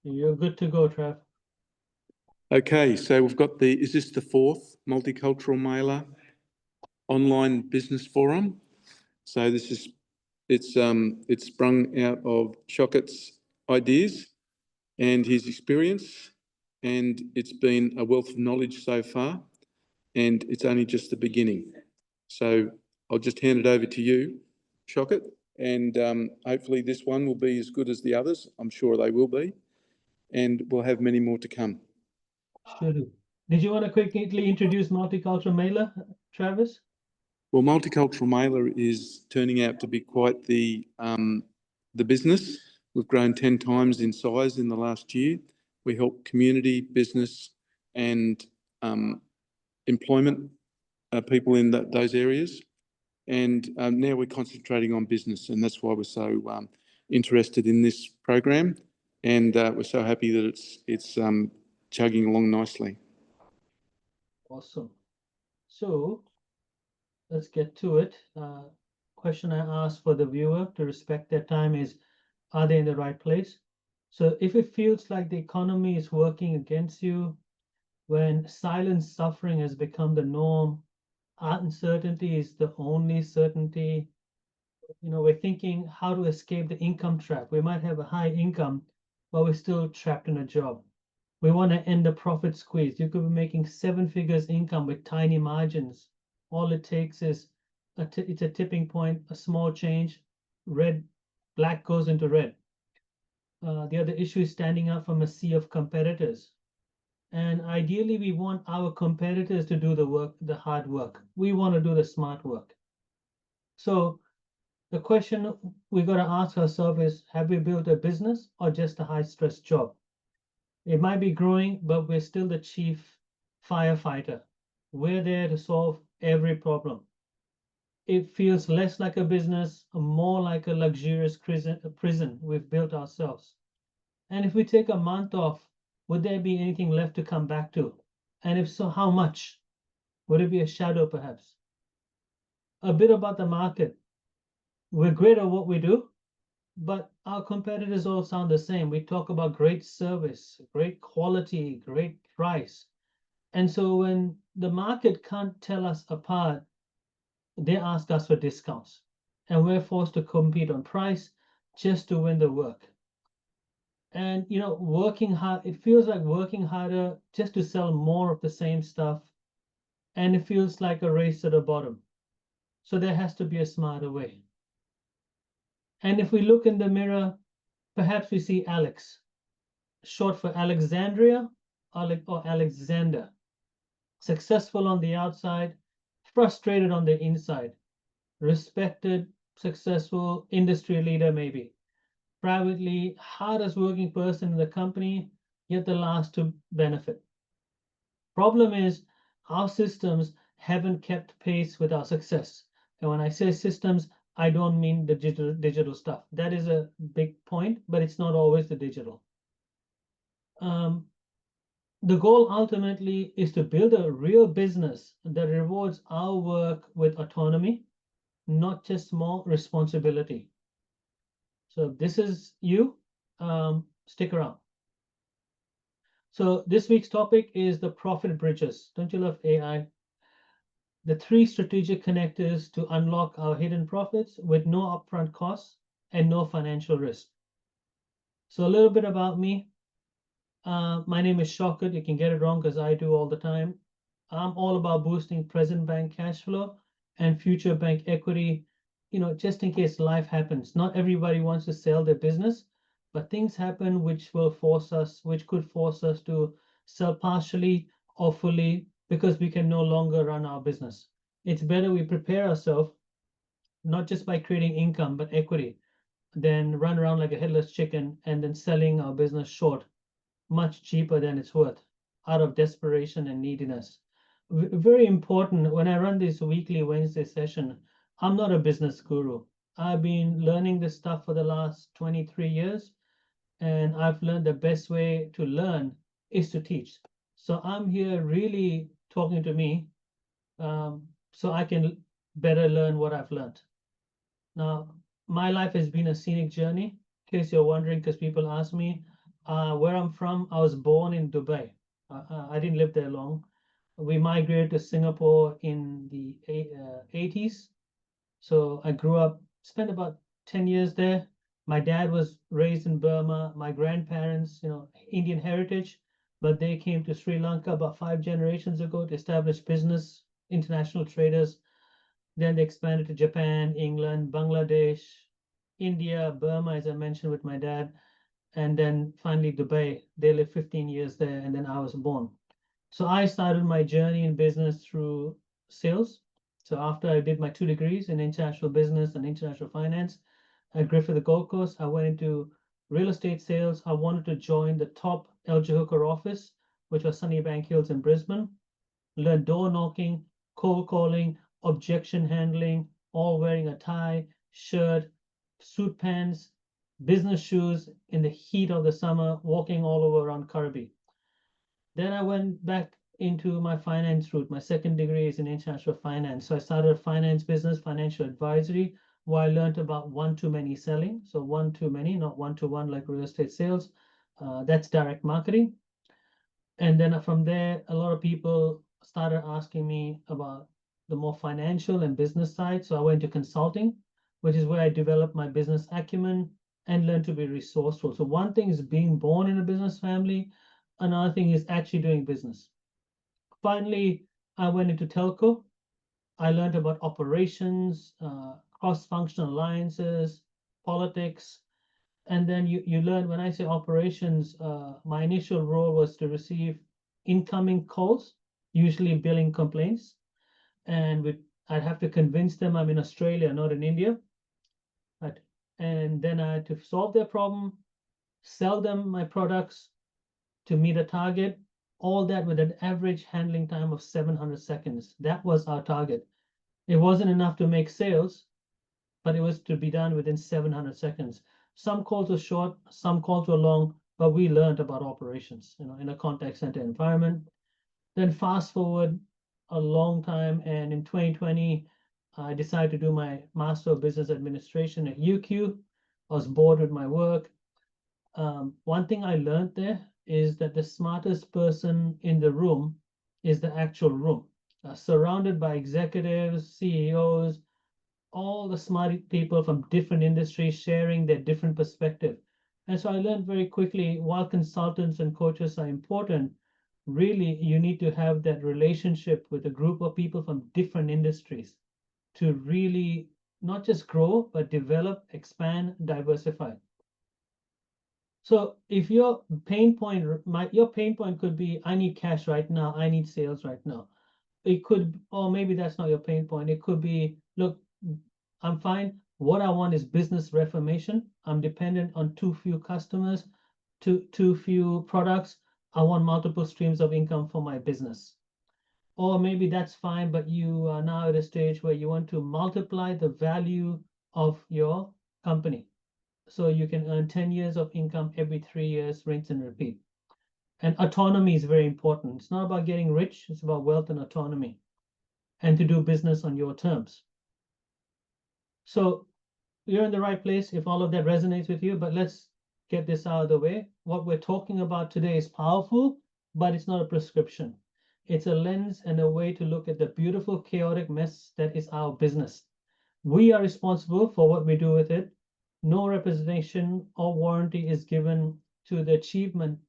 You're good to go, Trev. Okay, so we've got is this the fourth multicultural mailer online business forum? So this is, it's sprung out of Shocket's ideas and his experience, and it's been a wealth of knowledge so far, and it's only just the beginning. So I'll just hand it over to you, Shocket, and hopefully this one will be as good as the others. I'm sure they will be, and we'll have many more to come. Sure do. Did you want to quickly introduce Multicultural Mailer, Travis? Well, Multicultural Mailer is turning out to be quite the business. We've grown 10 times in size in the last year. We help community, business and employment people in those areas. And now we're concentrating on business, and that's why we're so interested in this program. And we're so happy that it's chugging along nicely. Awesome. So let's get to it. Question I asked for the viewer to respect their time is, are they in the right place? So if it feels like the economy is working against you, when silent suffering has become the norm, uncertainty is the only certainty, we're thinking how to escape the income trap. We might have a high income, but we're still trapped in a job. We want to end the profit squeeze. You could be making 7 figures income with tiny margins. All it takes is it's a tipping point, a small change, black goes into red. The other issue is standing out from a sea of competitors. And ideally, we want our competitors to do the work, the hard work. We want to do the smart work. So the question we got to ask ourselves is, have we built a business or just a high-stress job? It might be growing, but we're still the chief firefighter. We're there to solve every problem. It feels less like a business, more like a luxurious prison we've built ourselves. And if we take a month off, would there be anything left to come back to? And if so, how much? Would it be a shadow, perhaps? A bit about the market. We're great at what we do, but our competitors all sound the same. We talk about great service, great quality, great price. And so when the market can't tell us apart, they ask us for discounts. And we're forced to compete on price just to win the work. And working hard, it feels like working harder just to sell more of the same stuff. And it feels like a race to the bottom. So there has to be a smarter way. And if we look in the mirror, perhaps we see Alex, short for Alexandria or Alexander. Successful on the outside, frustrated on the inside. Respected, successful, industry leader maybe. Privately, hardest working person in the company, yet the last to benefit. Problem is, our systems haven't kept pace with our success. And when I say systems, I don't mean the digital stuff. That is a big point, but it's not always the digital. The goal ultimately is to build a real business that rewards our work with autonomy, not just more responsibility. So this is you. Stick around. So this week's topic is the profit bridges. Don't you love AI? The 3 strategic connectors to unlock our hidden profits with no upfront costs and no financial risk. So a little bit about me. My name is Shokat. You can get it wrong because I do all the time. I'm all about boosting present bank cash flow and future bank equity, just in case life happens. Not everybody wants to sell their business, but things happen which could force us to sell partially or fully because we can no longer run our business. It's better we prepare ourselves, not just by creating income, but equity, than run around like a headless chicken and then selling our business short, much cheaper than it's worth, out of desperation and neediness. Very important, when I run this weekly Wednesday session, I'm not a business guru. I've been learning this stuff for the last 23 years, and I've learned the best way to learn is to teach. So I'm here really talking to me so I can better learn what I've learned. Now, my life has been a scenic journey, case you're wondering, because people ask me where I'm from. I was born in Dubai. I didn't live there long. We migrated to Singapore in the 80s. So I grew up, spent about 10 years there. My dad was raised in Burma. My grandparents, Indian heritage, but they came to Sri Lanka about 5 generations ago to establish business, international traders. Then they expanded to Japan, England, Bangladesh, India, Burma, as I mentioned with my dad, and then finally Dubai. They lived 15 years there, and then I was born. So I started my journey in business through sales. So after I did my 2 degrees in international business and international finance at Griffith, the Gold Coast, I went into real estate sales. I wanted to join the top LG Hooker office, which was Sunnybank Hills in Brisbane. Learn door knocking, cold calling, objection handling, all wearing a tie, shirt, suit pants, business shoes in the heat of the summer, walking all over around Kirby. Then I went back into my finance route. My second degree is in international finance. So I started a finance business, financial advisory, where I learned about one-to-many selling. So one-to-many, not one-to-one like real estate sales. That's direct marketing. And then from there, a lot of people started asking me about the more financial and business side. So I went to consulting, which is where I developed my business acumen and learned to be resourceful. So one thing is being born in a business family. Another thing is actually doing business. Finally, I went into telco. I learned about operations, cross-functional alliances, politics, and then you learn, when I say operations, my initial role was to receive incoming calls, usually billing complaints, and I'd have to convince them I'm in Australia, not in India. Right? And then I had to solve their problem, sell them my products to meet a target, all that with an average handling time of 700 seconds. That was our target. It wasn't enough to make sales, but it was to be done within 700 seconds. Some calls were short, some calls were long, but we learned about operations, in a contact center environment. Then fast forward a long time, and in 2020, I decided to do my Master of Business Administration at UQ. I was bored with my work. One thing I learned there is that the smartest person in the room is the actual room, surrounded by executives, CEOs, all the smart people from different industries sharing their different perspective. And so I learned very quickly, while consultants and coaches are important, really you need to have that relationship with a group of people from different industries to really not just grow, but develop, expand, diversify. So if your pain point, your pain point could be, I need cash right now, I need sales right now. It could, or maybe that's not your pain point. It could be, look, I'm fine. What I want is business reformation. I'm dependent on too few customers, too few products. I want multiple streams of income for my business. Or maybe that's fine, but you are now at a stage where you want to multiply the value of your company. So you can earn 10 years of income every 3 years, rinse and repeat. And autonomy is very important. It's not about getting rich, it's about wealth and autonomy, and to do business on your terms. So you're in the right place if all of that resonates with you, but let's get this out of the way. What we're talking about today is powerful, but it's not a prescription. It's a lens and a way to look at the beautiful, chaotic mess that is our business. We are responsible for what we do with it. No representation or warranty is given to the achievement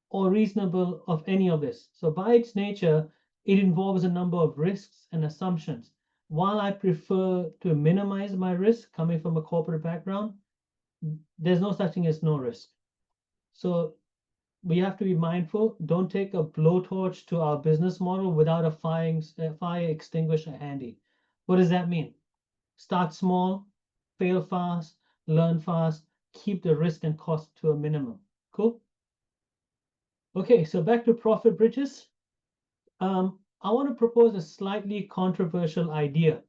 or reasonable of any of this. So by its nature, it involves a number of risks and assumptions. While I prefer to minimize my risk coming from a corporate background, there's no such thing as no risk. So we have to be mindful. Don't take a blowtorch to our business model without a fire extinguisher handy. What does that mean? Start small, fail fast, learn fast, keep the risk and cost to a minimum. Cool? Okay, so back to profit bridges. I want to propose a slightly controversial idea.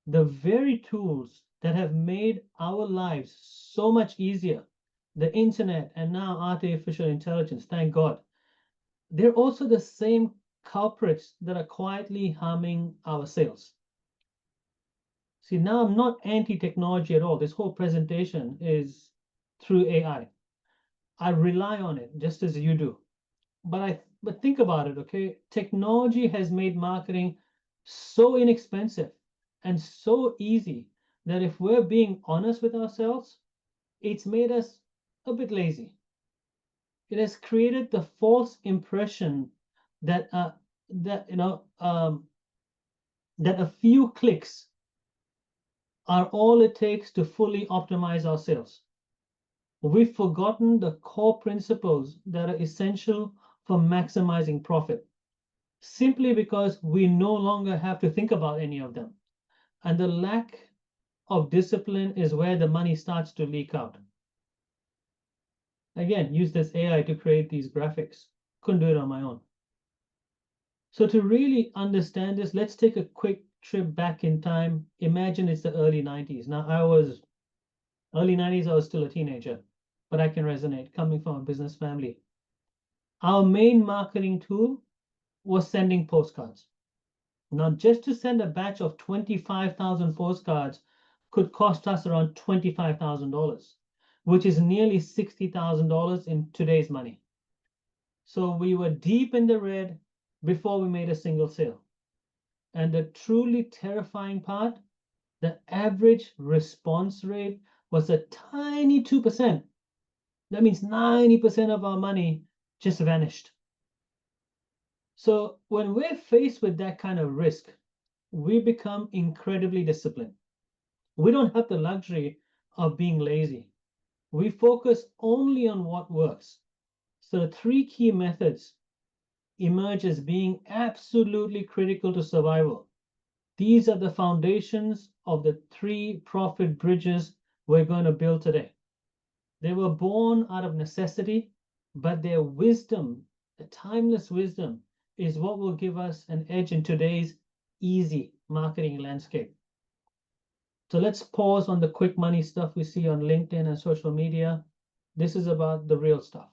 The very tools that have made our lives so much easier, the internet and now artificial intelligence, thank God, they're also the same culprits that are quietly harming our sales. See, now I'm not anti-technology at all. This whole presentation is through AI. I rely on it just as you do. But think about it, okay? Technology has made marketing so inexpensive and so easy that if we're being honest with ourselves, it's made us a bit lazy. It has created the false impression that that that a few clicks are all it takes to fully optimize our sales. We've forgotten the core principles that are essential for maximizing profit, simply because we no longer have to think about any of them. And the lack of discipline is where the money starts to leak out. Again, use this AI to create these graphics. Couldn't do it on my own. So to really understand this, let's take a quick trip back in time. Imagine it's the early 90s. Now, early 90s, I was still a teenager, but I can resonate coming from a business family. Our main marketing tool was sending postcards. Now, just to send a batch of 25,000 postcards could cost us around $25,000, which is nearly $60,000 in today's money. So we were deep in the red before we made a single sale. And the truly terrifying part, the average response rate was a tiny 2%. That means 90% of our money just vanished. So when we're faced with that kind of risk, we become incredibly disciplined. We don't have the luxury of being lazy. We focus only on what works. So the three key methods emerge as being absolutely critical to survival. These are the foundations of the three profit bridges we're going to build today. They were born out of necessity, but their wisdom, the timeless wisdom, is what will give us an edge in today's easy marketing landscape. So let's pause on the quick money stuff we see on LinkedIn and social media. This is about the real stuff.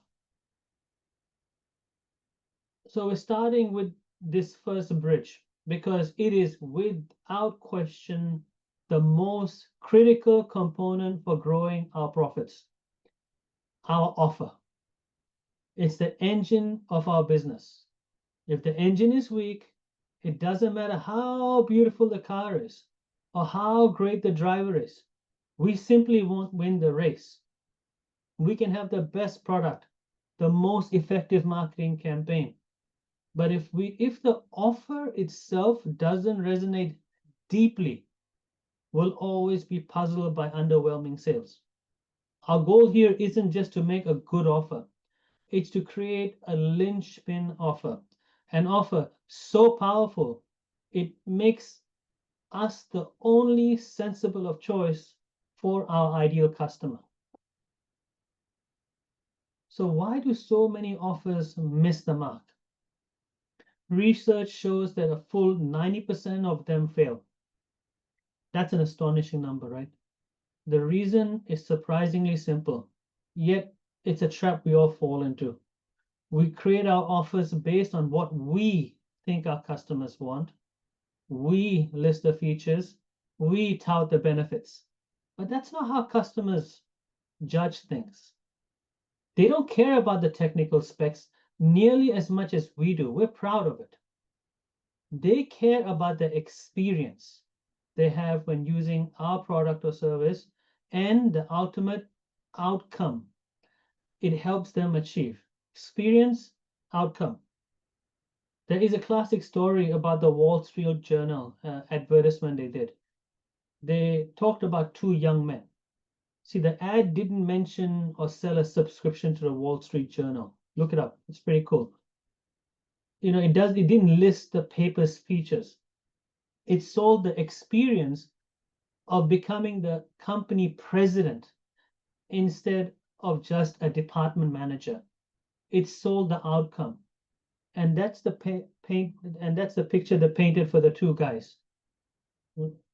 So we're starting with this first bridge because it is without question the most critical component for growing our profits. Our offer. It's the engine of our business. If the engine is weak, it doesn't matter how beautiful the car is or how great the driver is. We simply won't win the race. We can have the best product, the most effective marketing campaign. But if the offer itself doesn't resonate deeply, we'll always be puzzled by underwhelming sales. Our goal here isn't just to make a good offer. It's to create a linchpin offer, an offer so powerful, it makes us the only sensible of choice for our ideal customer. So why do so many offers miss the mark? Research shows that a full 90% of them fail. That's an astonishing number, right? The reason is surprisingly simple, yet it's a trap we all fall into. We create our offers based on what we think our customers want. We list the features, we tout the benefits. But that's not how customers judge things. They don't care about the technical specs nearly as much as we do. We're proud of it. They care about the experience they have when using our product or service and the ultimate outcome it helps them achieve. Experience, outcome. There is a classic story about the Wall Street Journal advertisement they did. They talked about two young men. See, the ad didn't mention or sell a subscription to the Wall Street Journal. Look it up. It's pretty cool. It didn't list the paper's features. It sold the experience of becoming the company president instead of just a department manager. It sold the outcome. And that's the picture they painted for the two guys.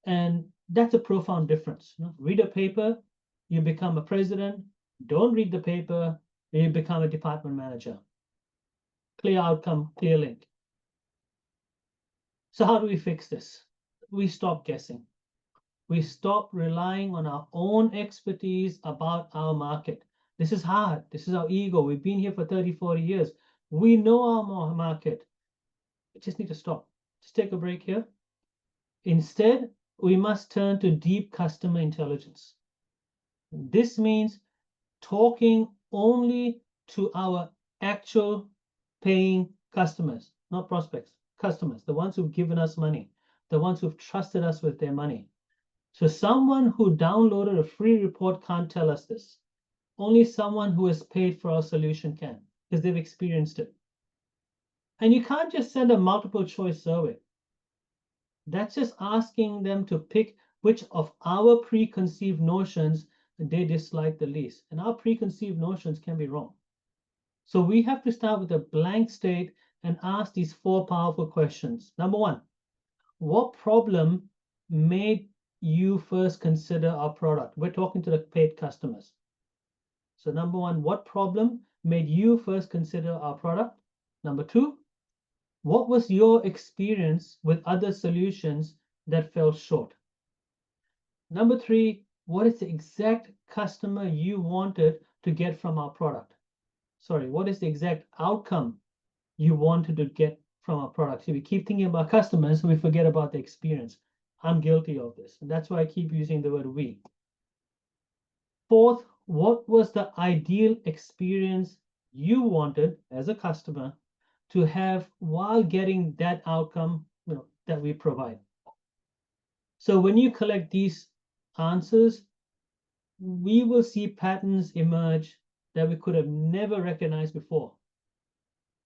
And that's a profound difference. Read a paper, you become a president. Don't read the paper, you become a department manager. Clear outcome, clear link. So how do we fix this? We stop guessing. We stop relying on our own expertise about our market. This is hard. This is our ego. We've been here for 30, 40 years. We know our market. We just need to stop. Just take a break here. Instead, we must turn to deep customer intelligence. This means talking only to our actual paying customers, not prospects, customers, the ones who've given us money, the ones who've trusted us with their money. So someone who downloaded a free report can't tell us this. Only someone who has paid for our solution can, because they've experienced it. And you can't just send a multiple choice survey. That's just asking them to pick which of our preconceived notions they dislike the least. And our preconceived notions can be wrong. So we have to start with a blank slate and ask these 4 powerful questions. Number 1, what problem made you first consider our product? We're talking to the paid customers. So number 1, what problem made you first consider our product? Number 2, what was your experience with other solutions that fell short? Number 3, what is the exact customer you wanted to get from our product? Sorry, what is the exact outcome you wanted to get from our product? So we keep thinking about customers, we forget about the experience. I'm guilty of this, and that's why I keep using the word we. 4th, what was the ideal experience you wanted as a customer to have while getting that outcome, that we provide? So when you collect these answers, we will see patterns emerge that we could have never recognized before.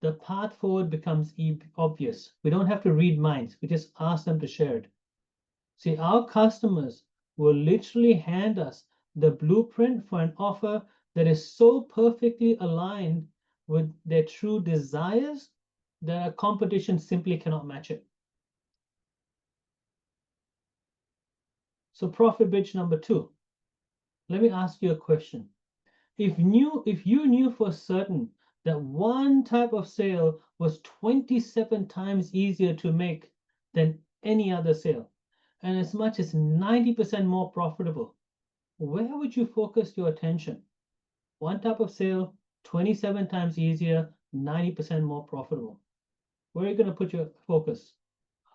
The path forward becomes obvious. We don't have to read minds. We just ask them to share it. See, our customers will literally hand us the blueprint for an offer that is so perfectly aligned with their true desires that our competition simply cannot match it. So profit bridge number 2. Let me ask you a question. If you knew for certain that one type of sale was 27 times easier to make than any other sale, and as much as 90% more profitable, where would you focus your attention? One type of sale, 27 times easier, 90% more profitable. Where are you going to put your focus?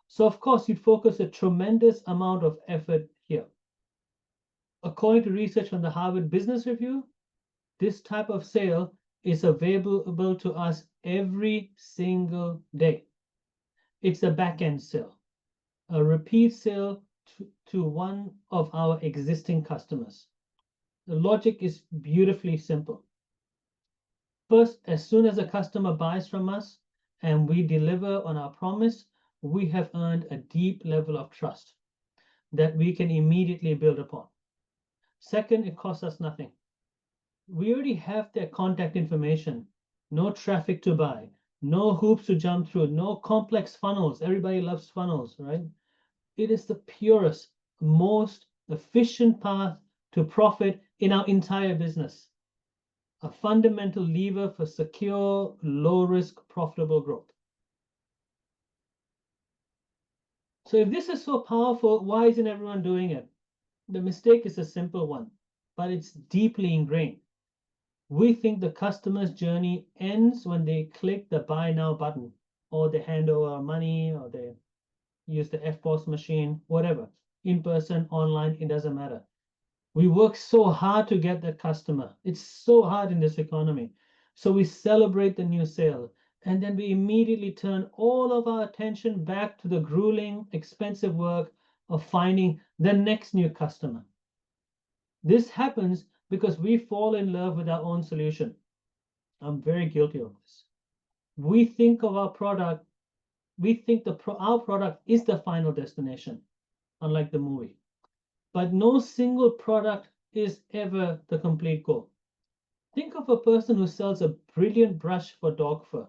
So of course, you'd focus a tremendous amount of effort here. According to research from the Harvard Business Review, this type of sale is available to us every single day. It's a back-end sale, a repeat sale to one of our existing customers. The logic is beautifully simple. First, as soon as a customer buys from us and we deliver on our promise, we have earned a deep level of trust that we can immediately build upon. Second, it costs us nothing. We already have their contact information, no traffic to buy, no hoops to jump through, no complex funnels. Everybody loves funnels, right? It is the purest, most efficient path to profit in our entire business. A fundamental lever for secure, low-risk, profitable growth. So if this is so powerful, why isn't everyone doing it? The mistake is a simple one, but it's deeply ingrained. We think the customer's journey ends when they click the buy now button, or they hand over money, or they use the FPOS machine, whatever, in person, online, it doesn't matter. We work so hard to get that customer. It's so hard in this economy. So we celebrate the new sale, and then we immediately turn all of our attention back to the grueling, expensive work of finding the next new customer. This happens because we fall in love with our own solution. I'm very guilty of this. We think of our product, we think our product is the final destination, unlike the movie. But no single product is ever the complete goal. Think of a person who sells a brilliant brush for dog fur.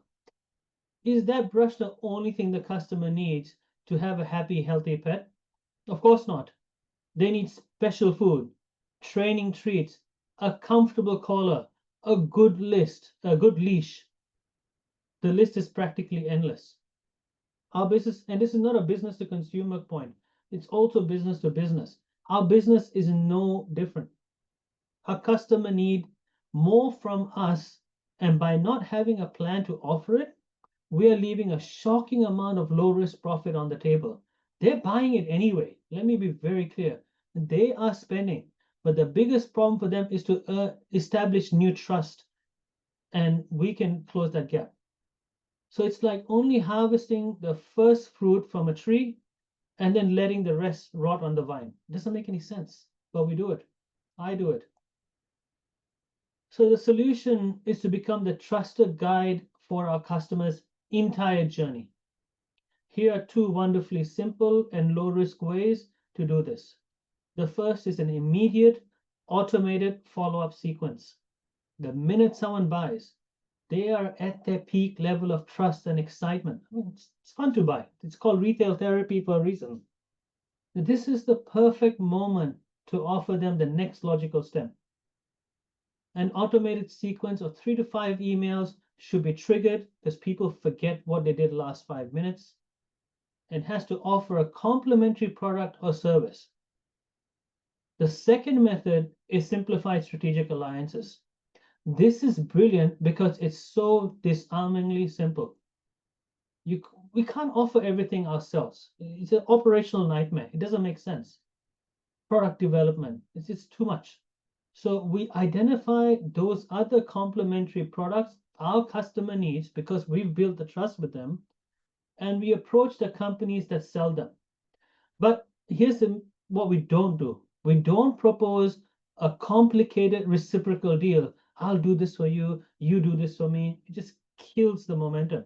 Is that brush the only thing the customer needs to have a happy, healthy pet? Of course not. They need special food, training treats, a comfortable collar, a good leash. The list is practically endless. Our business, and this is not a business to consumer point, it's also business to business. Our business is no different. Our customer need more from us, and by not having a plan to offer it, we are leaving a shocking amount of low-risk profit on the table. They're buying it anyway. Let me be very clear. They are spending, but the biggest problem for them is to establish new trust, and we can close that gap. So it's like only harvesting the first fruit from a tree and then letting the rest rot on the vine. Doesn't make any sense, but we do it. I do it. So the solution is to become the trusted guide for our customers' entire journey. Here are two wonderfully simple and low-risk ways to do this. The first is an immediate automated follow-up sequence. The minute someone buys, they are at their peak level of trust and excitement. I mean, it's fun to buy. It's called retail therapy for a reason. This is the perfect moment to offer them the next logical step. An automated sequence of 3 to 5 emails should be triggered because people forget what they did last 5 minutes, and has to offer a complementary product or service. The second method is simplified strategic alliances. This is brilliant because it's so disarmingly simple. We can't offer everything ourselves. It's an operational nightmare. It doesn't make sense. Product development, it's just too much. So we identify those other complementary products our customer needs because we've built the trust with them, and we approach the companies that sell them. But here's what we don't do. We don't propose a complicated reciprocal deal. I'll do this for you, you do this for me. It just kills the momentum.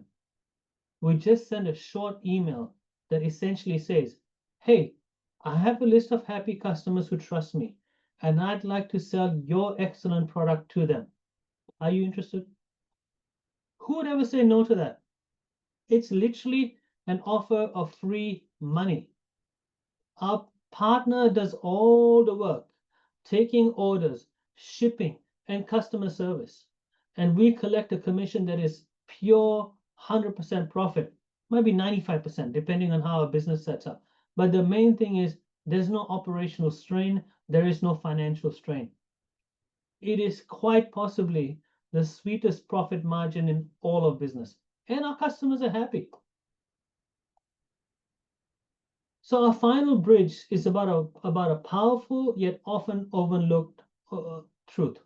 We just send a short email that essentially says, hey, I have a list of happy customers who trust me, and I'd like to sell your excellent product to them. Are you interested? Who would ever say no to that? It's literally an offer of free money. Our partner does all the work, taking orders, shipping, and customer service. And we collect a commission that is pure 100% profit, might be 95%, depending on how a business sets up. But the main thing is there's no operational strain, there is no financial strain. It is quite possibly the sweetest profit margin in all of business, and our customers are happy. So our final bridge is about a powerful yet often overlooked truth.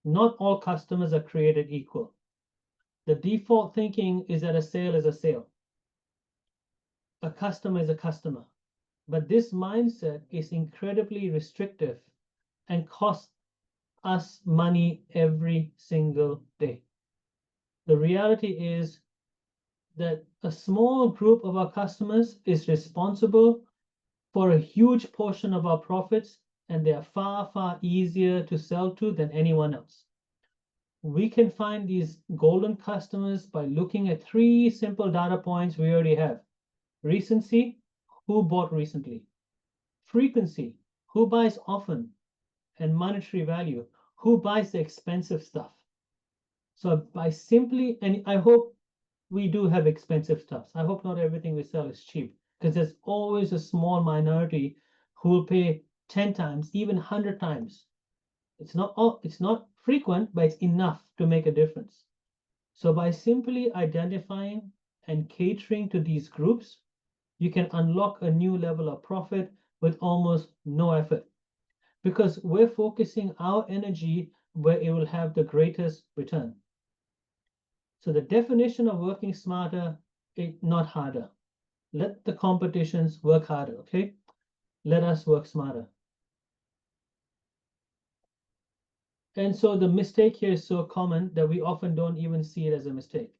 Not all customers are created equal. The default thinking is that a sale is a sale. A customer is a customer. But this mindset is incredibly restrictive and costs us money every single day. The reality is that a small group of our customers is responsible for a huge portion of our profits, and they are far, far easier to sell to than anyone else. We can find these golden customers by looking at 3 simple data points we already have. Recency, who bought recently. Frequency, who buys often. And monetary value, who buys the expensive stuff. So by simply, and I hope we do have expensive stuff. I hope not everything we sell is cheap, because there's always a small minority who will pay 10 times, even 100 times. It's not frequent, but it's enough to make a difference. So by simply identifying and catering to these groups, you can unlock a new level of profit with almost no effort, because we're focusing our energy where it will have the greatest return. So the definition of working smarter is not harder. Let the competitions work harder, okay? Let us work smarter. And so the mistake here is so common that we often don't even see it as a mistake.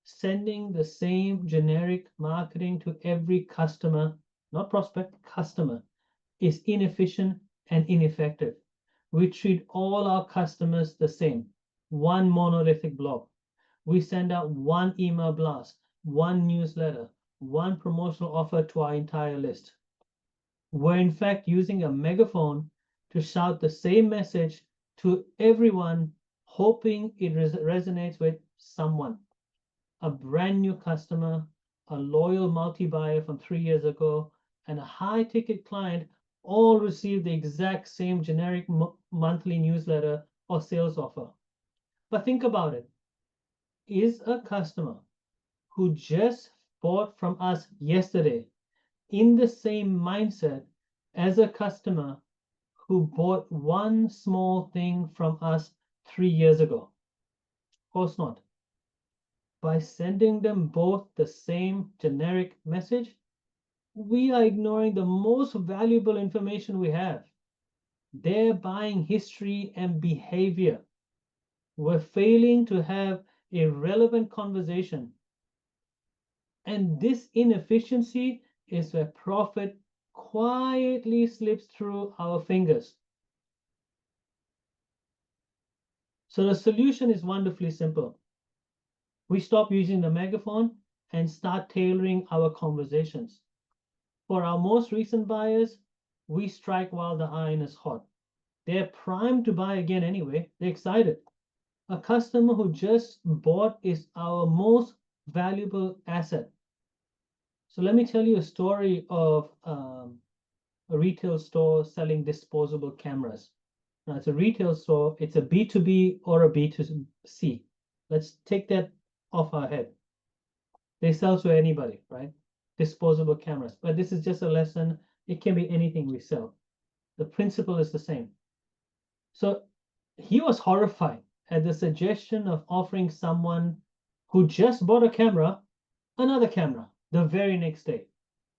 Sending the same generic marketing to every customer, not prospect, customer, is inefficient and ineffective. We treat all our customers the same, one monolithic blob. We send out one email blast, one newsletter, one promotional offer to our entire list. We're in fact using a megaphone to shout the same message to everyone, hoping it resonates with someone. A brand new customer, a loyal multi-buyer from 3 years ago, and a high-ticket client all receive the exact same generic monthly newsletter or sales offer. But think about it. Is a customer who just bought from us yesterday in the same mindset as a customer who bought one small thing from us 3 years ago? Of course not. By sending them both the same generic message, we are ignoring the most valuable information we have, their buying history and behavior. We're failing to have a relevant conversation. And this inefficiency is where profit quietly slips through our fingers. So the solution is wonderfully simple. We stop using the megaphone and start tailoring our conversations. For our most recent buyers, we strike while the iron is hot. They're primed to buy again anyway. They're excited. A customer who just bought is our most valuable asset. So let me tell you a story of a retail store selling disposable cameras. Now it's a retail store. It's a B2B or a B2C. Let's take that off our head. They sell to anybody, right? Disposable cameras. But this is just a lesson. It can be anything we sell. The principle is the same. So he was horrified at the suggestion of offering someone who just bought a camera another camera the very next day.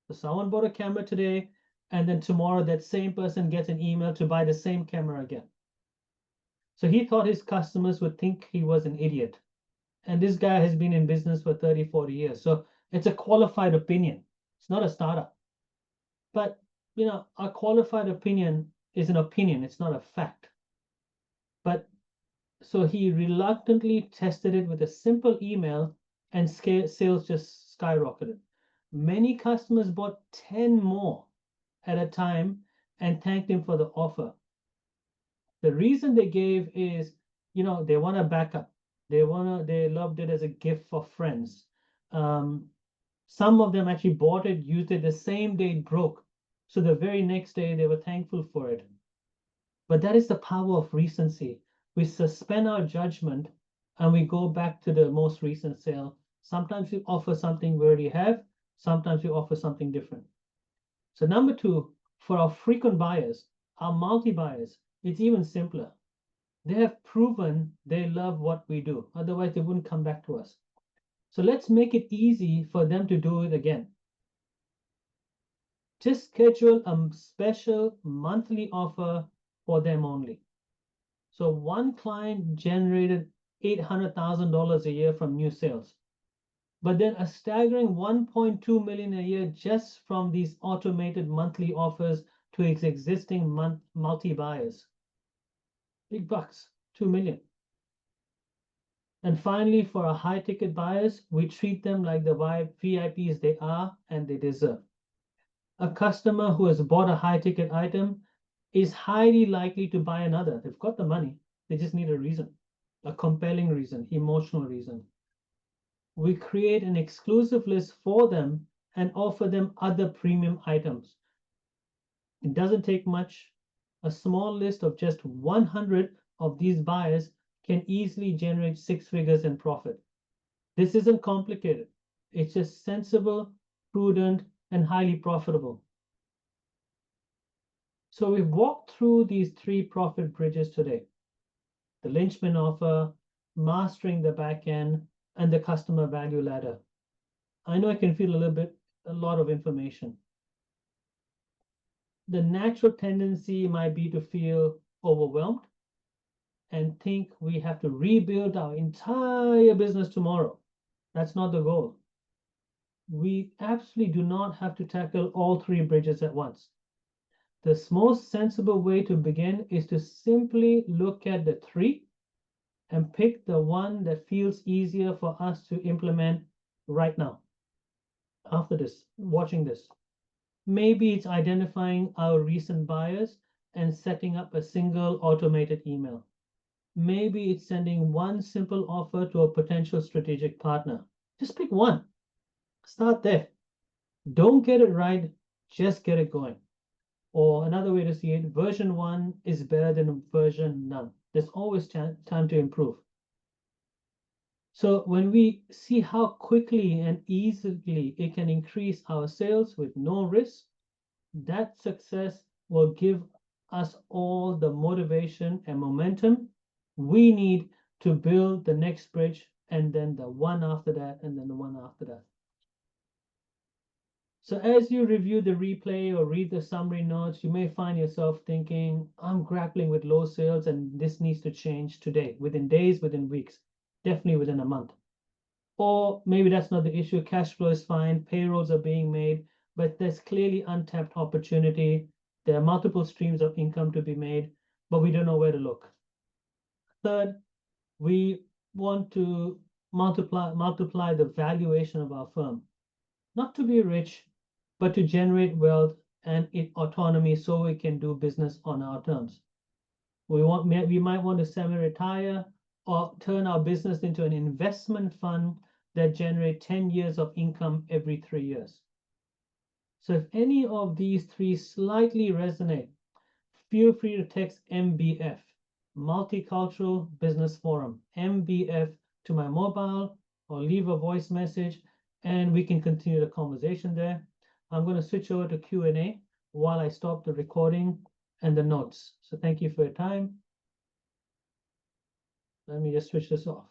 So someone bought a camera today, and then tomorrow that same person gets an email to buy the same camera again. So he thought his customers would think he was an idiot. And this guy has been in business for 30, 40 years. So it's a qualified opinion. It's not a startup. But, a qualified opinion is an opinion. It's not a fact. But so he reluctantly tested it with a simple email, and sales just skyrocketed. Many customers bought 10 more at a time and thanked him for the offer. The reason they gave is, they want a backup. They loved it as a gift for friends. Some of them actually bought it, used it the same day it broke. So the very next day they were thankful for it. But that is the power of recency. We suspend our judgment and we go back to the most recent sale. Sometimes we offer something we already have. Sometimes we offer something different. So number two, for our frequent buyers, our multi-buyers, it's even simpler. They have proven they love what we do. Otherwise, they wouldn't come back to us. So let's make it easy for them to do it again. Just schedule a special monthly offer for them only. So one client generated $800,000 a year from new sales, but then a staggering 1.2 million a year just from these automated monthly offers to its existing multi-buyers. Big bucks, 2 million. And finally, for our high-ticket buyers, we treat them like the VIPs they are and they deserve. A customer who has bought a high-ticket item is highly likely to buy another. They've got the money. They just need a reason, a compelling reason, emotional reason. We create an exclusive list for them and offer them other premium items. It doesn't take much. A small list of just 100 of these buyers can easily generate 6 figures in profit. This isn't complicated. It's just sensible, prudent, and highly profitable. So we've walked through these 3 profit bridges today: the linchpin offer, mastering the back end, and the customer value ladder. I know it can feel a lot of information. The natural tendency might be to feel overwhelmed and think we have to rebuild our entire business tomorrow. That's not the goal. We absolutely do not have to tackle all 3 bridges at once. The most sensible way to begin is to simply look at the 3 and pick the one that feels easier for us to implement right now. After this, watching this, maybe it's identifying our recent buyers and setting up a single automated email. Maybe it's sending one simple offer to a potential strategic partner. Just pick one. Start there. Don't get it right, just get it going. Or another way to see it, version 1 is better than version none. There's always time to improve. So when we see how quickly and easily it can increase our sales with no risk, that success will give us all the motivation and momentum we need to build the next bridge, and then the one after that, and then the one after that. So as you review the replay or read the summary notes, you may find yourself thinking, I'm grappling with low sales and this needs to change today, within days, within weeks, definitely within a month. Or maybe that's not the issue. Cash flow is fine, payrolls are being made, but there's clearly untapped opportunity. There are multiple streams of income to be made, but we don't know where to look. Third, we want to multiply the valuation of our firm, not to be rich, but to generate wealth and autonomy so we can do business on our terms. We might want to semi-retire or turn our business into an investment fund that generate 10 years of income every 3 years. So if any of these three slightly resonate, feel free to text MBF, Multicultural Business Forum, MBF, to my mobile, or leave a voice message and we can continue the conversation there. I'm going to switch over to Q&A while I stop the recording and the notes. So thank you for your time. Let me just switch this off.